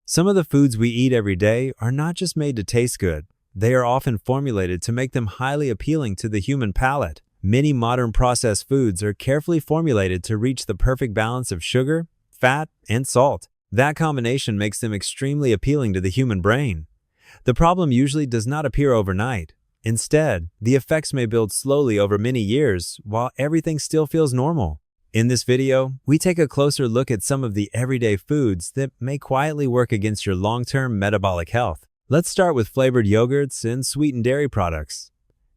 Some of the foods we eat every day are not just made to taste good, they are often formulated to make them highly appealing to the human palate. Many modern processed foods are carefully formulated to reach the perfect balance of sugar, fat, and salt. That combination makes them extremely appealing to the human brain. The problem usually does not appear overnight. Instead, the effects may build slowly over many years while everything still feels normal. In this video, we take a closer look at some of the everyday foods that may quietly work against your long-term metabolic health. Let's start with flavored yogurts and sweetened dairy products.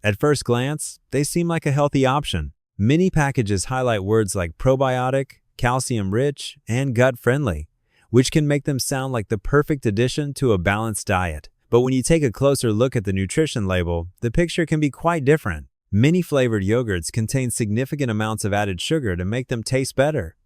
At first glance, they seem like a healthy option. Many packages highlight words like probiotic, calcium-rich, and gut-friendly, which can make them sound like the perfect addition to a balanced diet. But when you take a closer look at the nutrition label, the picture can be quite different. Many flavored yogurts contain significant amounts of added sugar to make them taste better.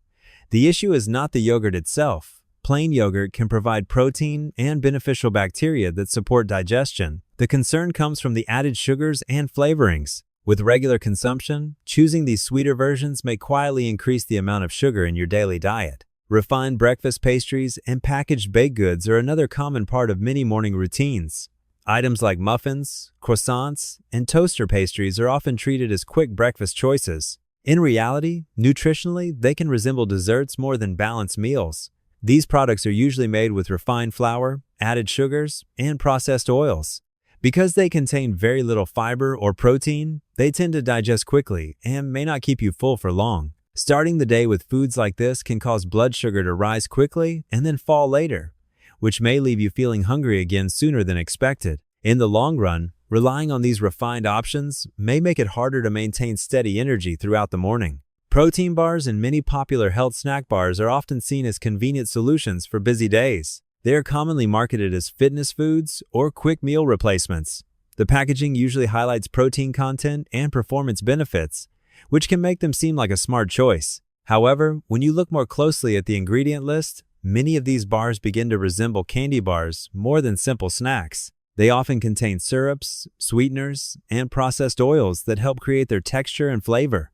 The issue is not the yogurt itself. Plain yogurt can provide protein and beneficial bacteria that support digestion. The concern comes from the added sugars and flavorings. With regular consumption, choosing these sweeter versions may quietly increase the amount of sugar in your daily diet. Refined breakfast pastries and packaged baked goods are another common part of many morning routines. Items like muffins, croissants, and toaster pastries are often treated as quick breakfast choices. In reality, nutritionally, they can resemble desserts more than balanced meals. These products are usually made with refined flour, added sugars, and processed oils. Because they contain very little fiber or protein, they tend to digest quickly and may not keep you full for long. Starting the day with foods like this can cause blood sugar to rise quickly and then fall later, which may leave you feeling hungry again sooner than expected. In the long run, relying on these refined options may make it harder to maintain steady energy throughout the morning. Protein bars and many popular health snack bars are often seen as convenient solutions for busy days. They are commonly marketed as fitness foods or quick meal replacements. The packaging usually highlights protein content and performance benefits, which can make them seem like a smart choice. However, when you look more closely at the ingredient list, many of these bars begin to resemble candy bars more than simple snacks. They often contain syrups, sweeteners, and processed oils that help create their texture and flavor.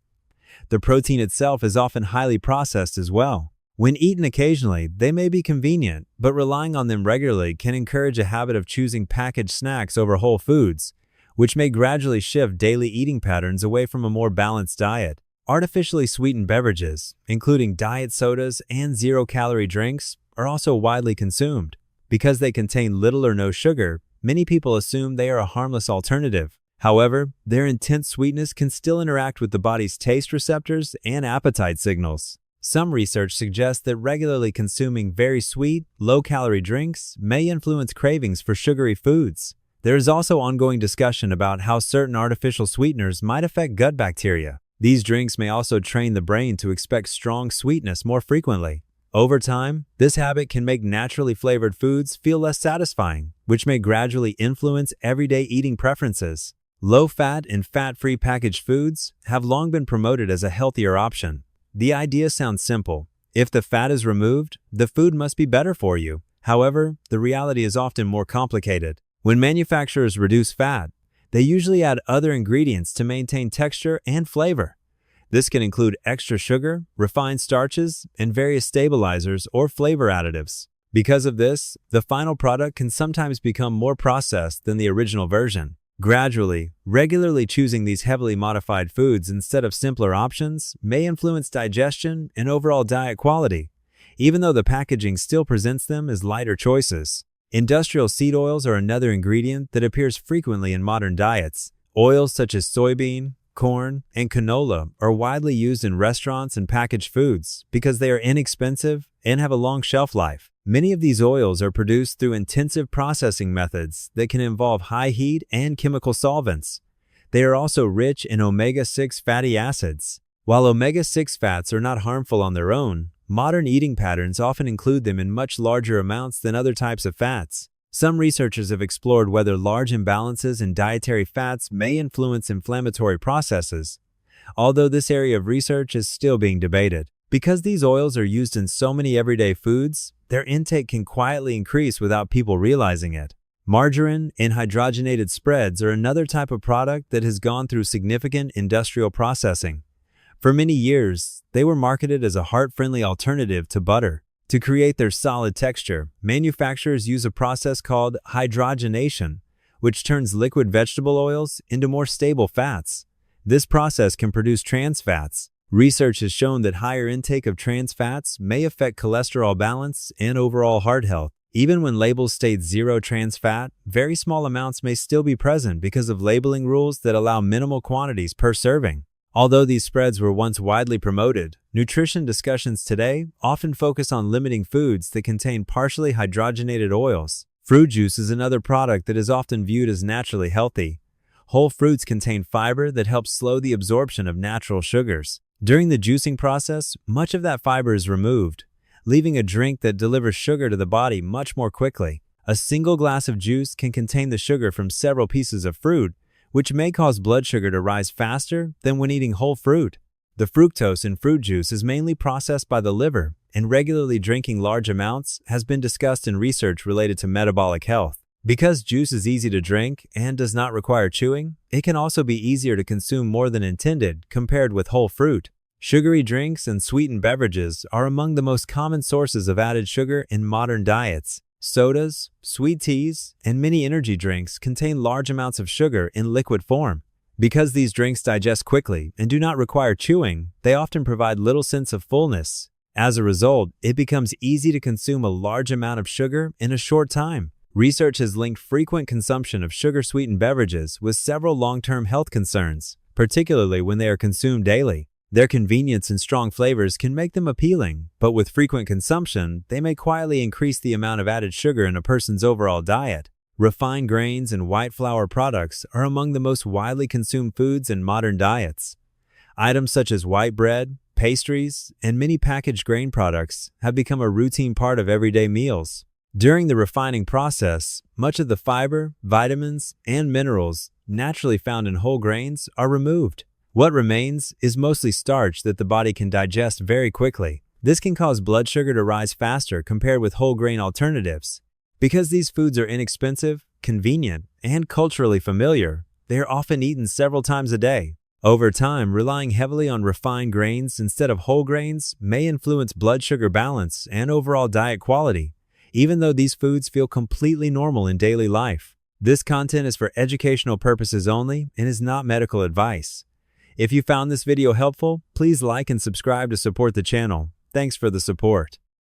The protein itself is often highly processed as well. When eaten occasionally, they may be convenient, but relying on them regularly can encourage a habit of choosing packaged snacks over whole foods, which may gradually shift daily eating patterns away from a more balanced diet. Artificially sweetened beverages, including diet sodas and zero-calorie drinks, are also widely consumed. Because they contain little or no sugar, many people assume they are a harmless alternative. However, their intense sweetness can still interact with the body's taste receptors and appetite signals. Some research suggests that regularly consuming very sweet, low-calorie drinks may influence cravings for sugary foods. There is also ongoing discussion about how certain artificial sweeteners might affect gut bacteria. These drinks may also train the brain to expect strong sweetness more frequently. Over time, this habit can make naturally flavored foods feel less satisfying, which may gradually influence everyday eating preferences. Low-fat and fat-free packaged foods have long been promoted as a healthier option. The idea sounds simple. If the fat is removed, the food must be better for you. However, the reality is often more complicated. When manufacturers reduce fat, they usually add other ingredients to maintain texture and flavor. This can include extra sugar, refined starches, and various stabilizers or flavor additives. Because of this, the final product can sometimes become more processed than the original version. Gradually, regularly choosing these heavily modified foods instead of simpler options may influence digestion and overall diet quality, even though the packaging still presents them as lighter choices. Industrial seed oils are another ingredient that appears frequently in modern diets. Oils such as soybean, corn, and canola are widely used in restaurants and packaged foods because they are inexpensive and have a long shelf life. Many of these oils are produced through intensive processing methods that can involve high heat and chemical solvents. They are also rich in omega-6 fatty acids. While omega-6 fats are not harmful on their own, modern eating patterns often include them in much larger amounts than other types of fats. Some researchers have explored whether large imbalances in dietary fats may influence inflammatory processes, although this area of research is still being debated. Because these oils are used in so many everyday foods, their intake can quietly increase without people realizing it. Margarine and hydrogenated spreads are another type of product that has gone through significant industrial processing. For many years, they were marketed as a heart-friendly alternative to butter. To create their solid texture, manufacturers use a process called hydrogenation, which turns liquid vegetable oils into more stable fats. This process can produce trans fats. Research has shown that higher intake of trans fats may affect cholesterol balance and overall heart health. Even when labels state zero trans fat, very small amounts may still be present because of labeling rules that allow minimal quantities per serving. Although these spreads were once widely promoted, nutrition discussions today often focus on limiting foods that contain partially hydrogenated oils. Fruit juice is another product that is often viewed as naturally healthy. Whole fruits contain fiber that helps slow the absorption of natural sugars. During the juicing process, much of that fiber is removed, leaving a drink that delivers sugar to the body much more quickly. A single glass of juice can contain the sugar from several pieces of fruit, which may cause blood sugar to rise faster than when eating whole fruit. The fructose in fruit juice is mainly processed by the liver, and regularly drinking large amounts has been discussed in research related to metabolic health. Because juice is easy to drink and does not require chewing, it can also be easier to consume more than intended compared with whole fruit. Sugary drinks and sweetened beverages are among the most common sources of added sugar in modern diets. Sodas, sweet teas, and many energy drinks contain large amounts of sugar in liquid form. Because these drinks digest quickly and do not require chewing, they often provide little sense of fullness. As a result, it becomes easy to consume a large amount of sugar in a short time. Research has linked frequent consumption of sugar-sweetened beverages with several long-term health concerns, particularly when they are consumed daily. Their convenience and strong flavors can make them appealing, but with frequent consumption, they may quietly increase the amount of added sugar in a person's overall diet. Refined grains and white flour products are among the most widely consumed foods in modern diets. Items such as white bread, pastries, and many packaged grain products have become a routine part of everyday meals. During the refining process, much of the fiber, vitamins, and minerals naturally found in whole grains are removed. What remains is mostly starch that the body can digest very quickly. This can cause blood sugar to rise faster compared with whole grain alternatives. Because these foods are inexpensive, convenient, and culturally familiar, they are often eaten several times a day. Over time, relying heavily on refined grains instead of whole grains may influence blood sugar balance and overall diet quality, even though these foods feel completely normal in daily life. This content is for educational purposes only and is not medical advice. If you found this video helpful, please like and subscribe to support the channel. Thanks for the support.